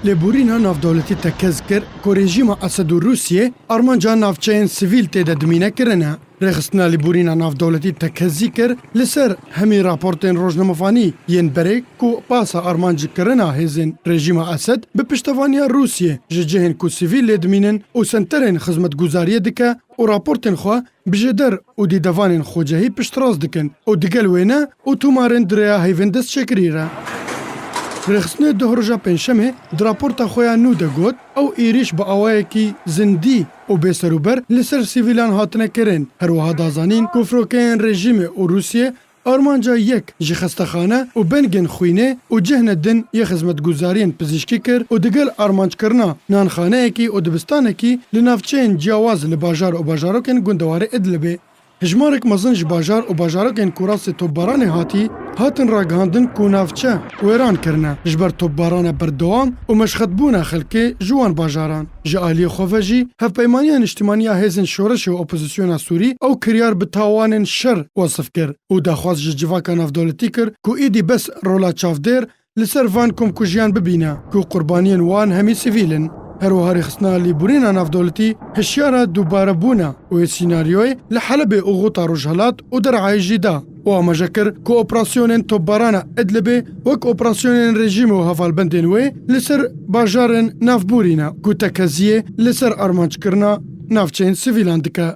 لبورينا نافدولتي تکذکر که رژیم اسد و روسیه ارمانجا نافچین سیویل تیده دمینه کرنه. رخصتنا لبورينا نافدولتي تکذکر لسر همی راپورتین روزنامه‌فانی ین بره کو پاسا ارمانج کرنا هزین رژیم اسد به پشتوانیا روسیه جهن کو سیویل لدمینن و سنترین خدمت گزاری دکه و راپورتین خو بجدر و دی دوانین خوجهی پشتراز دکن و دیگل وینا و تومارن دریا هیوندس شکریره. رخصتنا دهروجا پنجشنبه دراپورتا خویا نو دگوت او ایریش با اوایکی زندی و بسروبر لسر سیویلان هاتنه کرن. هر وها دازانین کفروکین رژیم و روسیه آرمانجا یک جخستخانه و بنگن خوینه و جهن دن یک خدمت گزارین پزشکی کر و دگل آرمانج کرنا نانخانه اکی و دبستان اکی لنافچین جواز لباجار و باجاروکن گندواره ادلبه. هجمارک مزنج باجار و باجاروکن کوراس توباران هاتن راگهاندن کو نافچه ویران کرنه جبر توباران بردوام و مشخط بونه خلکه جوان باجاران. جالی خوفجی هف پیمانیان اجتماعی هزین شورش و اپوزیسیون سوری او کریار به تاوان شر وصف کرد و داخواست جواکا نافدولتی کرد کو ایدی بس رولا چافدر لسر وان کم کجیان ببینه کو قربانیان وان همی سیویلن. هر وهاری خصنا لبورينا نافدولتي هشيارة دوباره بونا و سيناريوي لحلب اوغوطا رجهلات و درعاي جدا و مجاكر كو اوبراسيونين توبارانا ادلبي وك اوبراسيونين ريجيم و هفالبندين وي لسر باجارن ناف بورينا كو تكازيه لسر ارمانج كرنا نافچين سيفيلان دكا.